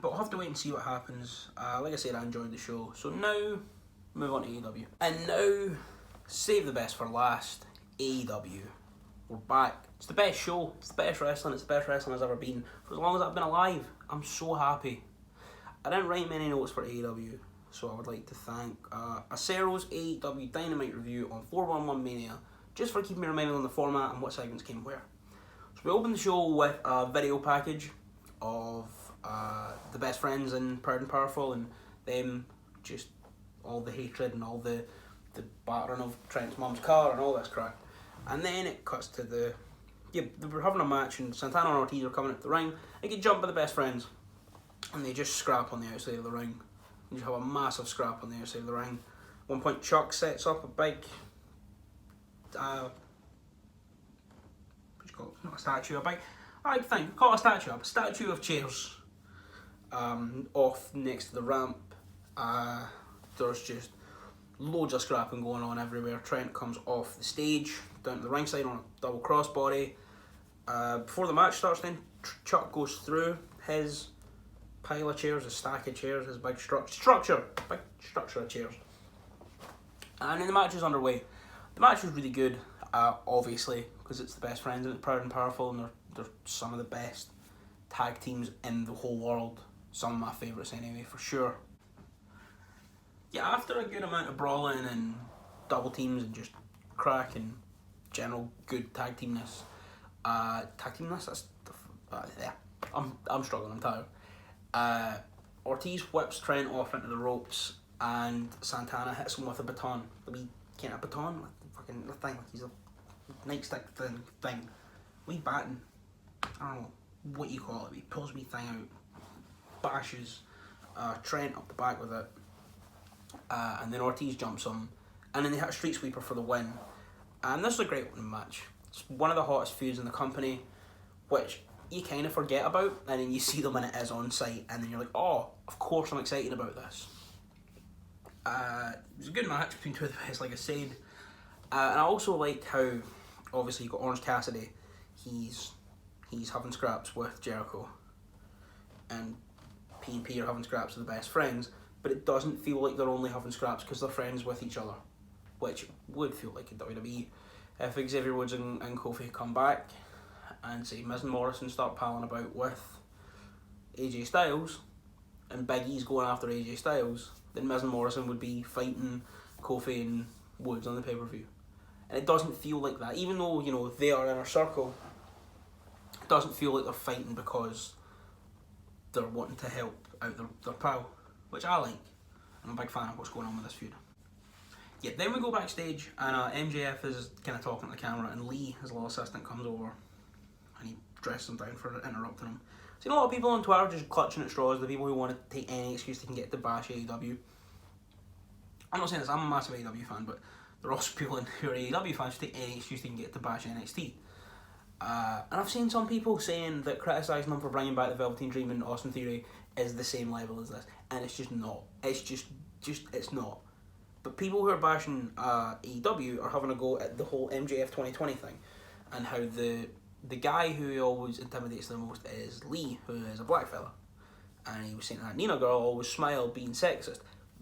But we'll have to wait and see what happens. Like I said, I enjoyed the show. So now, move on to AEW. And now, save the best for last, AEW. We're back. It's the best show. It's the best wrestling. It's the best wrestling there's ever been. For as long as I've been alive, I'm so happy. I didn't write many notes for AEW, so I would like to thank Acero's AEW Dynamite review on 411 Mania, just for keeping me reminded on the format and what segments came where. So we opened the show with a video package of the best friends in Proud and Powerful, and them just all the hatred and all the battering of Trent's mum's car and all this crap. And then it cuts to they were having a match, and Santana and Ortiz are coming up the ring. They get jumped by the best friends, and they just scrap on the outside of the ring. You just have a massive scrap on the outside of the ring. At one point, Chuck sets up a big, what do you call it? Not a statue, a big, I think, call it a statue of chairs, off next to the ramp. There's just loads of scrapping going on everywhere. Trent comes off the stage, down to the ringside on a double crossbody. Before the match starts then, Chuck goes through his pile of chairs, his stack of chairs, his big structure of chairs. And then the match is underway. The match was really good, obviously, because it's the best friends and it's Proud and Powerful, and they're some of the best tag teams in the whole world. Some of my favourites anyway, for sure. Yeah, after a good amount of brawling and double teams and just crack and general good tag teamness, that's yeah. I'm struggling. I'm tired. Ortiz whips Trent off into the ropes, and Santana hits him with a baton. The wee kind of baton, fucking the thing, like he's a nightstick thing. Wee baton. I don't know what you call it. He pulls wee thing out, bashes Trent up the back with it. And then Ortiz jumps him, and then they hit a street sweeper for the win. And this is a great opening match. It's one of the hottest feuds in the company, which you kind of forget about, and then you see them when it is on site, and then you're like, oh, of course I'm excited about this. It was a good match between two of the best, like I said. And I also like how, obviously, you've got Orange Cassidy. He's having scraps with Jericho, and P&P are having scraps with the best friends. But it doesn't feel like they're only having scraps because they're friends with each other, which would feel like in WWE. If Xavier Woods and Kofi come back and say Miz and Morrison start palling about with AJ Styles, and Big E's going after AJ Styles, then Miz and Morrison would be fighting Kofi and Woods on the pay-per-view. And it doesn't feel like that. Even though, you know, they are in a circle, it doesn't feel like they're fighting because they're wanting to help out their pal, which I like, and I'm a big fan of what's going on with this feud. Yeah, then we go backstage, and MJF is kind of talking to the camera, and Lee, his little assistant, comes over, and he dresses him down for interrupting him. Seen a lot of people on Twitter just clutching at straws, the people who want to take any excuse they can get to bash AEW. I'm not saying this, I'm a massive AEW fan, but there are also people who are AEW fans who take any excuse they can get to bash NXT. And I've seen some people saying that criticising them for bringing back the Velveteen Dream and Austin Theory is the same level as this, and it's just not. It's just it's not. But people who are bashing AEW are having a go at the whole MJF 2020 thing, and how the guy who always intimidates them most is Lee, who is a black fella, and he was saying that Nina girl always smiled, being sexist.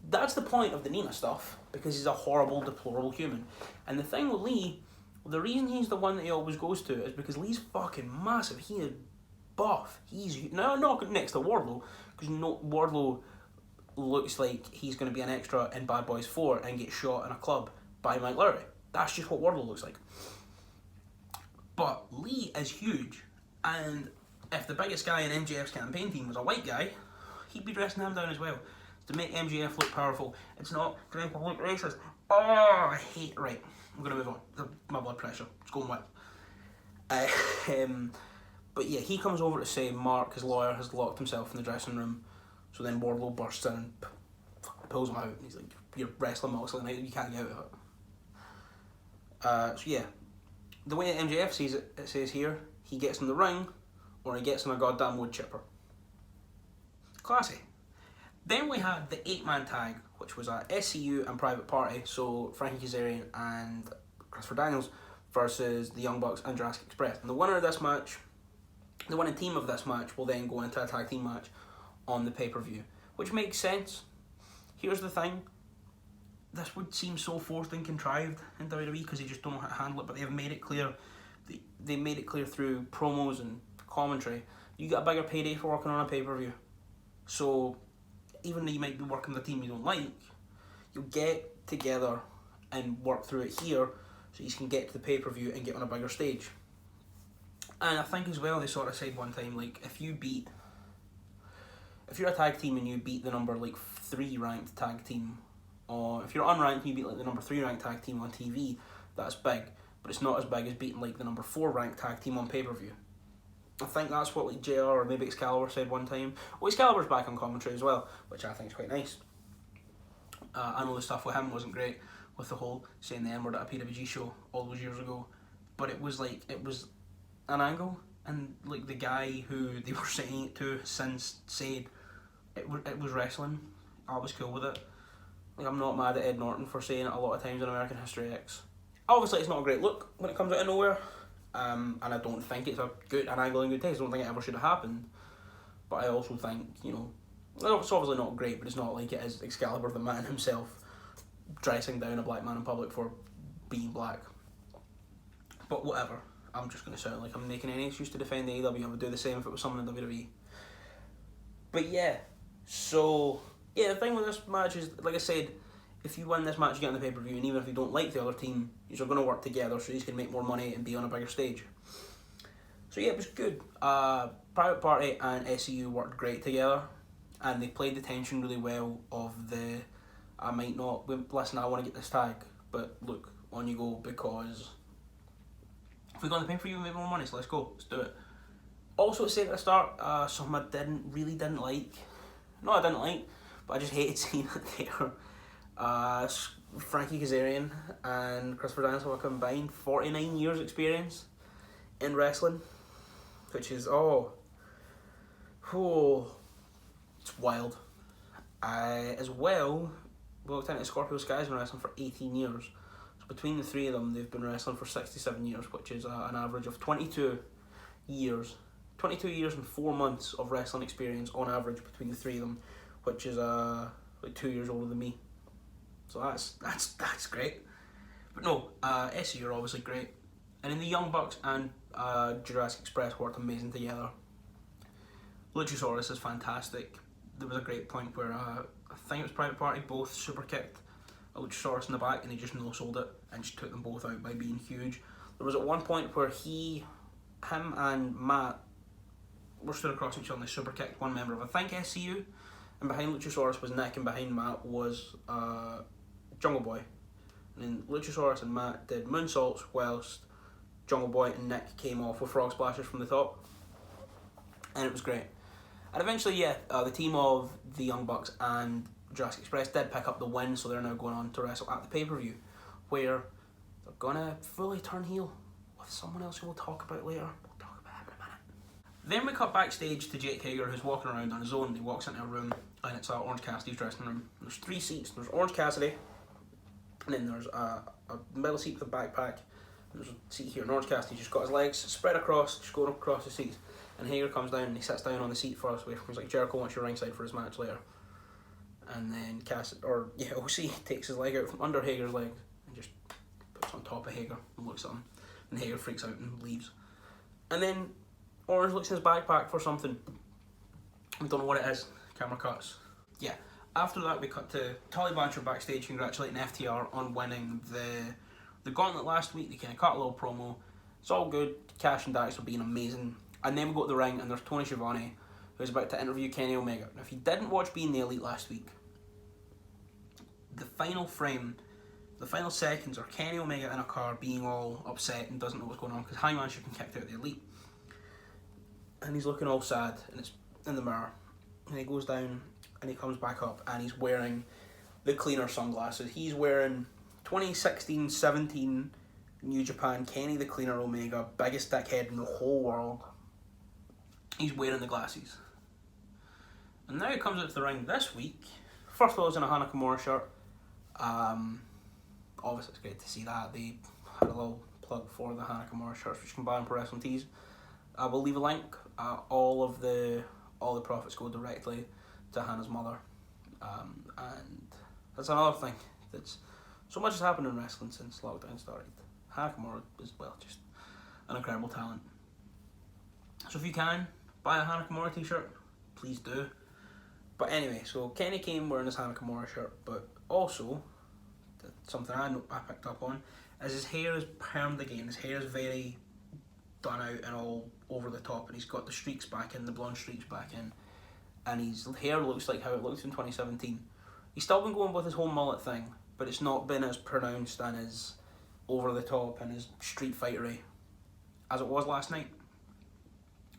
That's the point of the Nina stuff, because he's a horrible, deplorable human. And the thing with Lee, the reason he's the one that he always goes to is because Lee's fucking massive. He is buff. He's not next to Wardlow, because Wardlow looks like he's going to be an extra in Bad Boys 4 and get shot in a club by Mike Lowry. That's just what Wardlow looks like. But Lee is huge, and if the biggest guy in MJF's campaign team was a white guy, he'd be dressing him down as well. To make MJF look powerful, it's not to make him look racist. Oh, I hate. Right, I'm gonna move on. My blood pressure, it's going well. But yeah, he comes over to say Mark, his lawyer, has locked himself in the dressing room. So then Wardlow bursts in and pulls him out. And he's like, "You're wrestling Moxley tonight. You can't get out of it." So yeah, the way MJF sees it, it says here, he gets in the ring, or he gets in a goddamn wood chipper. Classy. Then we had the 8-man tag, which was a SCU and Private Party, so Frankie Kazarian and Christopher Daniels versus the Young Bucks and Jurassic Express. And the winner of this match, the winning team of this match, will then go into a tag team match on the pay-per-view, which makes sense. Here's the thing, this would seem so forced and contrived in WWE because they just don't know how to handle it, but they have made it clear, they made it clear through promos and commentary, you get a bigger payday for working on a pay-per-view. So even though you might be working with a team you don't like, you'll get together and work through it here so you can get to the pay-per-view and get on a bigger stage. And I think as well, they sort of said one time, like, if you're a tag team and you beat the number 3 ranked tag team, or if you're unranked and you beat the number 3 ranked tag team on TV, that's big, but it's not as big as beating the number 4 ranked tag team on pay-per-view. I think that's what JR or maybe Excalibur said one time. Well, Excalibur's back on commentary as well, which I think is quite nice. I know the stuff with him wasn't great, with the whole saying the N-word at a PWG show all those years ago, but it was an angle, and the guy who they were saying it to since said it was wrestling. I was cool with it. I'm not mad at Ed Norton for saying it a lot of times in American History X. Obviously, it's not a great look when it comes out of nowhere. And I don't think it's an angle in good taste. I don't think it ever should have happened. But I also think, it's obviously not great, but it's not like it is Excalibur the man himself dressing down a black man in public for being black. But whatever. I'm just going to sound like I'm making any excuse to defend the AEW. I would do the same if it was someone in WWE. But yeah, so yeah, the thing with this match is, like I said, if you win this match, you get on the pay-per-view, and even if you don't like the other team, you're going to work together so you can make more money and be on a bigger stage. So yeah, it was good. Private Party and SCU worked great together, and they played the tension really well of the, I might not, listen, I want to get this tag, but look, on you go, because if we go on the pay-per-view and make more money, so let's go, let's do it. Also to say at the start, something I didn't like, but I just hated seeing it there. Frankie Kazarian and Christopher Daniels have a combined 49 years experience in wrestling, which is it's wild. As well, technically Scorpio Sky's been wrestling for 18 years, so between the three of them they've been wrestling for 67 years, which is an average of 22 years and 4 months of wrestling experience on average between the three of them, which is 2 years older than me. So that's great. But no, SCU are obviously great. And in the Young Bucks and Jurassic Express worked amazing together. Luchasaurus is fantastic. There was a great point where I think it was Private Party both super kicked a Luchasaurus in the back, and he just no-sold it and just took them both out by being huge. There was at one point where him and Matt were stood across each other and they super kicked one member of, I think, SCU, and behind Luchasaurus was Nick and behind Matt was Jungle Boy. And then Luchasaurus and Matt did moonsaults whilst Jungle Boy and Nick came off with frog splashes from the top, and it was great. And eventually, the team of the Young Bucks and Jurassic Express did pick up the win, so they're now going on to wrestle at the pay-per-view, where they're gonna fully turn heel with someone else who we'll talk about later. We'll talk about him in a minute. Then we cut backstage to Jake Hager, who's walking around on his own. He walks into a room, and it's Orange Cassidy's dressing room. There's 3 seats. There's Orange Cassidy, and then there's a middle seat with a backpack. And there's a seat here, and Orange Cassidy's just got his legs spread across, just going across the seats. And Hager comes down and he sits down on the seat for us. He's like, Jericho wants you ringside for his match later. And then OC takes his leg out from under Hager's legs and just puts on top of Hager and looks at him. And Hager freaks out and leaves. And then Orange looks in his backpack for something. We don't know what it is. Camera cuts. Yeah. After that, we cut to Tully Blanchard backstage congratulating FTR on winning the gauntlet last week. They kind of cut a little promo. It's all good. Cash and Dax are being amazing. And then we go to the ring and there's Tony Schiavone, who's about to interview Kenny Omega. Now, if you didn't watch Being the Elite last week, the final seconds are Kenny Omega in a car being all upset and doesn't know what's going on because Hangman should have been kicked out of the Elite. And he's looking all sad and it's in the mirror. And he goes down and he comes back up and he's wearing the cleaner sunglasses. He's wearing 2016-17 New Japan Kenny the Cleaner Omega, biggest dickhead in the whole world. He's wearing the glasses. And now he comes out to the ring this week. First of all, he's in a Hana Kimura shirt. Obviously, it's great to see that. They had a little plug for the Hana Kimura shirts, which you can buy on Pro Wrestling Tees. I will leave a link. All the profits go directly to Hannah's mother. And that's another thing. So much has happened in wrestling since lockdown started. Hana Kimura is, just an incredible talent. So if you can, buy a Hana Kimura t-shirt, please do. But anyway, so Kenny came wearing his Hana Kimura shirt, but also, something I picked up on, is his hair is permed again. His hair is very done out and all over the top, and he's got the streaks back in, the blonde streaks back in, and his hair looks like how it looked in 2017. He's still been going with his whole mullet thing, but it's not been as pronounced and as over the top and as street fightery as it was last night.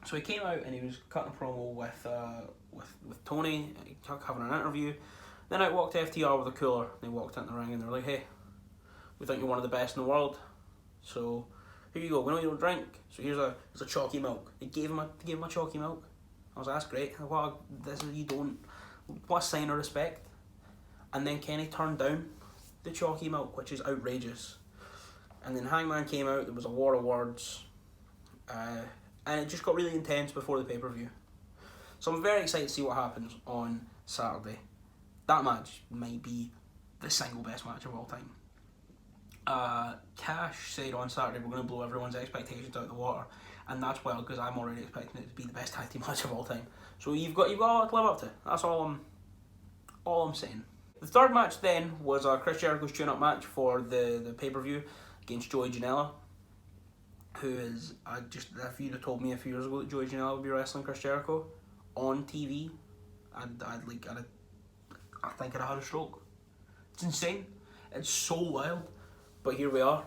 So he came out and he was cutting a promo with Tony, having an interview. Then out walked FTR with a cooler. They walked into the ring and they were like, "Hey, we think you're one of the best in the world. So here you go. We know you don't drink. So here's a chalky milk." They gave him a chalky milk. I was like, "That's great. Well, you don't. What a sign of respect." And then Kenny turned down the chalky milk, which is outrageous. And then Hangman came out. There was a war of words. And it just got really intense before the pay-per-view. So I'm very excited to see what happens on Saturday. That match might be the single best match of all time. Cash said on Saturday we're going to blow everyone's expectations out of the water, and that's well because I'm already expecting it to be the best tag team match of all time. So you've got a lot to live up to. That's all I'm saying. The third match then was Chris Jericho's tune-up match for the pay-per-view against Joey Janela, who is, if you'd have told me a few years ago that Joey Janela would be wrestling Chris Jericho on TV, I think I'd have had a stroke. It's insane. It's so wild. But here we are.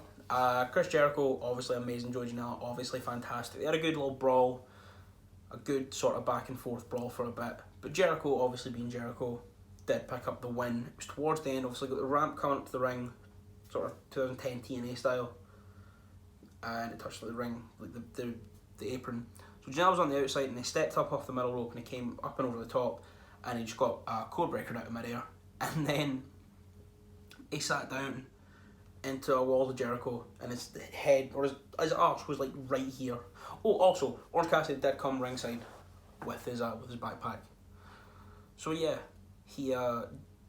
Chris Jericho, obviously amazing. Joey Janela, obviously fantastic. They had a good little brawl, a good sort of back and forth brawl for a bit. But Jericho, obviously being Jericho, did pick up the win. It was towards the end, obviously got the ramp coming up to the ring, sort of 2010 TNA style. And it touched the ring, like the apron. So Janela was on the outside and he stepped up off the middle rope and he came up and over the top and he just got a code breaker out of midair. And then he sat down into a wall of Jericho and his head, or his arch was like right here. Oh, also, Orange Cassidy did come ringside with his backpack. So yeah,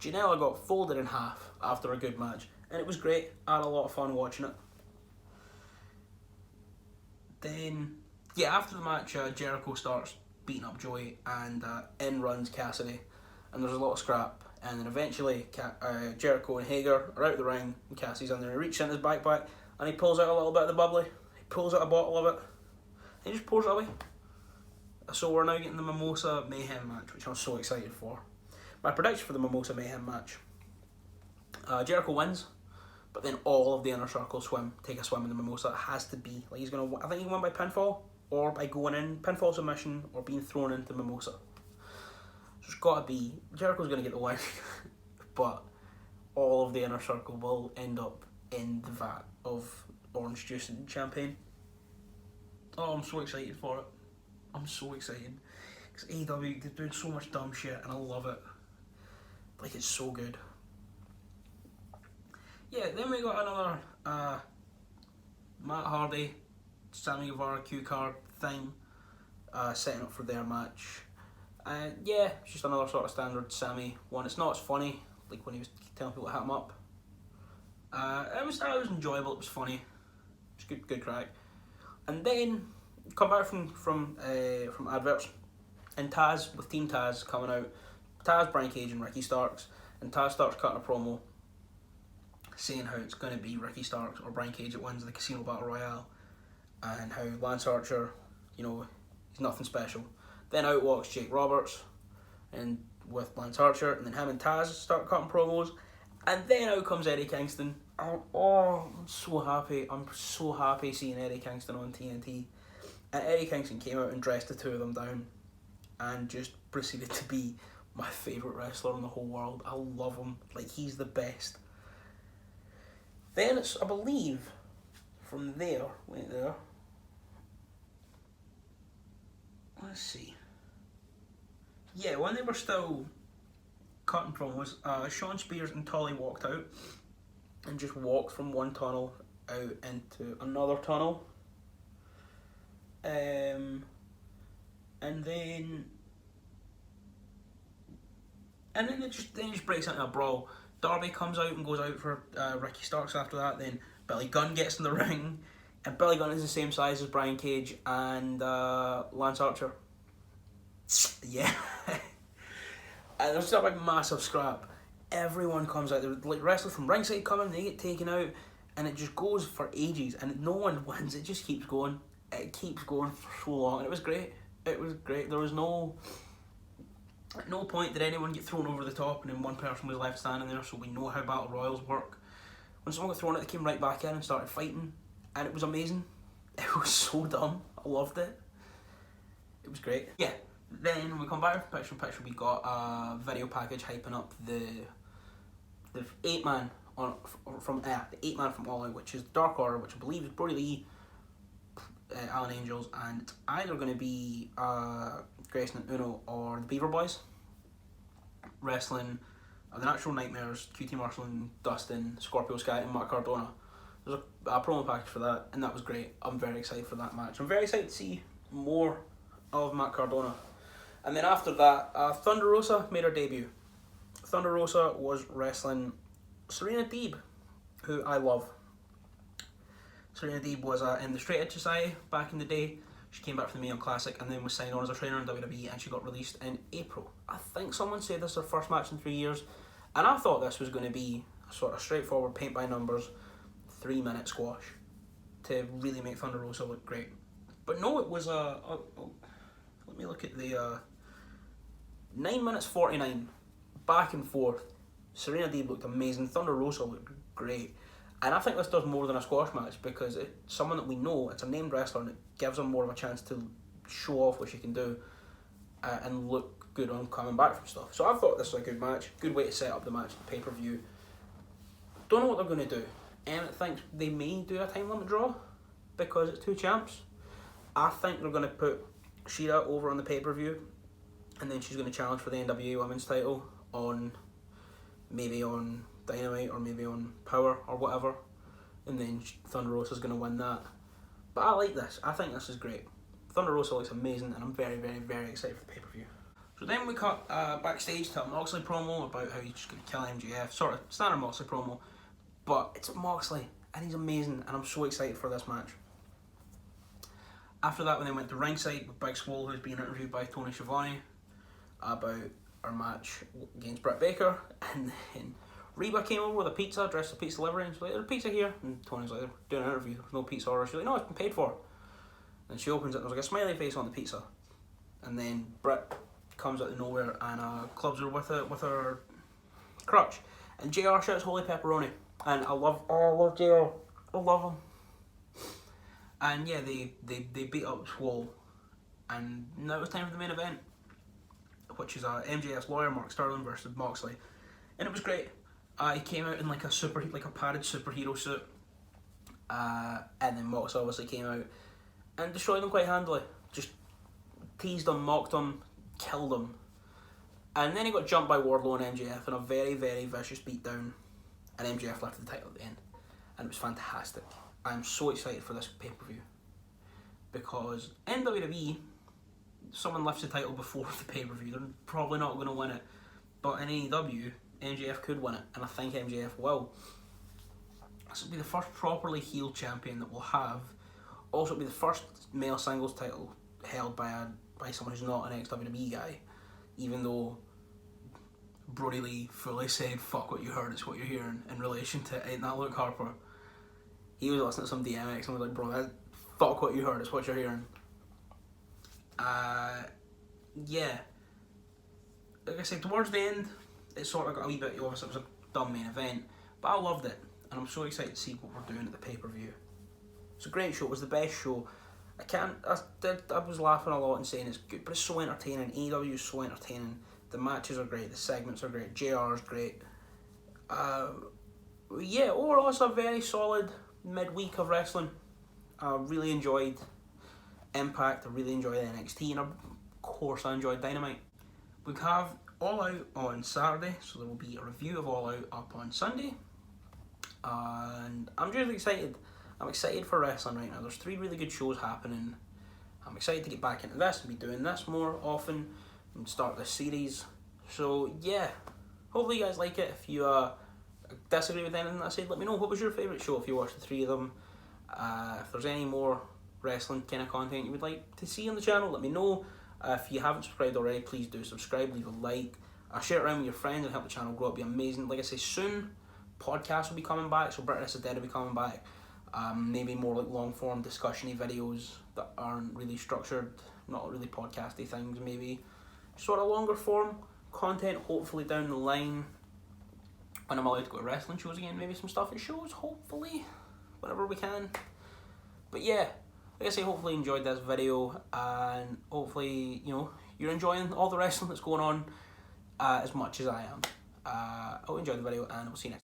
Janela got folded in half after a good match. And it was great. I had a lot of fun watching it. Then, after the match, Jericho starts beating up Joey and in runs Cassidy. And there's a lot of scrap. And then eventually, Jericho and Hager are out the ring and Cassidy's in there. He reaches in his backpack and he pulls out a little bit of the bubbly. He pulls out a bottle of it. And he just pours it away. So we're now getting the Mimosa Mayhem match, which I'm so excited for. My prediction for the Mimosa Mayhem match. Jericho wins but then all of the inner circle take a swim in the mimosa. It has to be like I think he won by pinfall or by going in pinfall submission or being thrown into the mimosa. So it's got to be Jericho's going to get the win, but all of the inner circle will end up in the vat of orange juice and champagne. Oh, I'm so excited for it. I'm so excited. Because AEW, they're doing so much dumb shit and I love it. Like, it's so good. Yeah, then we got another Matt Hardy, Sammy Guevara cue card thing, setting up for their match. Yeah, it's just another sort of standard Sammy one. It's not as funny, like when he was telling people to hit him up. It was enjoyable, it was funny. It was good crack. And then come back from adverts, and Taz with Team Taz coming out. Taz, Brian Cage, and Ricky Starks, and Taz starts cutting a promo, saying how it's going to be Ricky Starks or Brian Cage that wins the Casino Battle Royale, and how Lance Archer, he's nothing special. Then out walks Jake Roberts, and with Lance Archer, and then him and Taz start cutting promos, and then out comes Eddie Kingston. I'm so happy. I'm so happy seeing Eddie Kingston on TNT. And Eddie Kingston came out and dressed the two of them down and just proceeded to be my favourite wrestler in the whole world. I love him. Like, he's the best. Then it's, I believe, from there, wait there. Let's see. Yeah, when they were still cutting promos, Sean Spears and Tully walked out and just walked from one tunnel out into another tunnel. And then it just breaks into a brawl. Darby comes out and goes out for Ricky Starks after that. Then Billy Gunn gets in the ring, and Billy Gunn is the same size as Brian Cage and Lance Archer. Yeah. And there's a big massive scrap. Everyone comes out. They're like wrestlers from ringside come in, they get taken out, and it just goes for ages, and no one wins. It just keeps going. It keeps going for so long, and it was great. It was great. There was at no point did anyone get thrown over the top and then one person was left standing there, so we know how battle royals work. When someone got thrown out, they came right back in and started fighting, and it was amazing. It was so dumb. I loved it. It was great. Yeah. Then when we come back from picture, we got a video package hyping up the 8-man from the 8-man from All Out, which is Dark Order, which I believe is Brody Lee, Alan Angels, and it's either going to be Grayson and Uno or the Beaver Boys wrestling the Natural Nightmares, QT Marshall and Dustin, Scorpio Sky and Matt Cardona. There's a promo package for that, and that was great. I'm very excited for that match. I'm very excited to see more of Matt Cardona. And then after that, Thunder Rosa made her debut. Thunder Rosa was wrestling Serena Deeb, who I love. Serena Deeb was in the Straight Edge Society back in the day. She came back from the Mayo Classic and then was signed on as a trainer in WWE, and she got released in April. I think someone said this is her first match in 3 years, and I thought this was going to be a sort of straightforward paint by numbers 3-minute squash to really make Thunder Rosa look great. But no, it was let me look at the 9 minutes 49, back and forth. Serena Deeb looked amazing. Thunder Rosa looked great. And I think this does more than a squash match, because it's someone that we know, it's a named wrestler, and it gives them more of a chance to show off what she can do and look good on coming back from stuff. So I thought this was a good match, good way to set up the match at the pay-per-view. Don't know what they're going to do, and I think they may do a time limit draw because it's 2 champs. I think they're going to put Shida over on the pay-per-view, and then she's going to challenge for the NWA Women's title maybe on Dynamite or maybe on Power or whatever, and then Thunder Rosa's going to win that. But I like this. I think this is great. Thunder Rosa looks amazing, and I'm very, very, very excited for the pay-per-view. So then we cut backstage to a Moxley promo about how he's just going to kill MJF. Sort of standard Moxley promo, but it's Moxley, and he's amazing, and I'm so excited for this match. After that, when they went to ringside with Big Swole, who's being interviewed by Tony Schiavone about our match against Britt Baker, and then Reba came over with a pizza, dressed as a pizza delivery, and she's like, "There's a pizza here," and Tony's like, "They're doing an interview, there's no pizza order." She's like, "No, it's been paid for." And she opens it, and there's like a smiley face on the pizza, and then Britt comes out of nowhere and clubs her with her crutch, and JR shouts "Holy pepperoni," And I love JR. I love him. And yeah, they beat up Swole, and now it's time for the main event, which is MJF's lawyer Mark Sterling versus Moxley, and it was great. He came out in like a padded superhero suit, and then Moxley obviously came out and destroyed him quite handily. Just teased him, mocked him, killed him, and then he got jumped by Wardlow and MJF in a very, very vicious beatdown, and MJF lifted the title at the end, and it was fantastic. I'm so excited for this pay-per-view because in WWE, someone lifts the title before the pay-per-view, they're probably not going to win it, but in AEW, MJF could win it, and I think MJF will. This will be the first properly heel champion that we'll have. Also, it'll be the first male singles title held by someone who's not an ex-WWE guy, even though Brody Lee fully said, "Fuck what you heard, it's what you're hearing," in relation to Ain't That Luke Harper. He was listening to some DMX and was like, "Bro, fuck what you heard, it's what you're hearing." Yeah. Like I said, towards the end, it sort of got a wee bit, obviously it was a dumb main event, but I loved it, and I'm so excited to see what we're doing at the pay-per-view. It's a great show, it was the best show. I was laughing a lot and saying it's good, but it's so entertaining. AEW is so entertaining. The matches are great, the segments are great, JR is great. Yeah, overall it's a very solid midweek of wrestling. I really enjoyed Impact, I really enjoyed NXT, and of course I enjoyed Dynamite. We have All Out on Saturday, so there will be a review of All Out up on Sunday. And I'm just excited. I'm excited for wrestling right now. There's 3 really good shows happening. I'm excited to get back into this and be doing this more often and start this series. So yeah, hopefully you guys like it. If you disagree with anything that I said, let me know. What was your favourite show if you watched the 3 of them? If there's any more wrestling kind of content you would like to see on the channel, let me know. If you haven't subscribed already, please do subscribe, leave a like, share it around with your friends and help the channel grow. It'll be amazing. Like I say, soon podcasts will be coming back, so British is Dead will be coming back. Maybe more like long form discussion-y videos that aren't really structured, not really podcasty things, maybe sort of longer form content, hopefully down the line when I'm allowed to go to wrestling shows again, maybe some stuff at shows, hopefully, whenever we can. But yeah, like I say, hopefully you enjoyed this video, and hopefully, you're enjoying all the wrestling that's going on as much as I am. I hope you enjoyed the video, and we'll see you next time.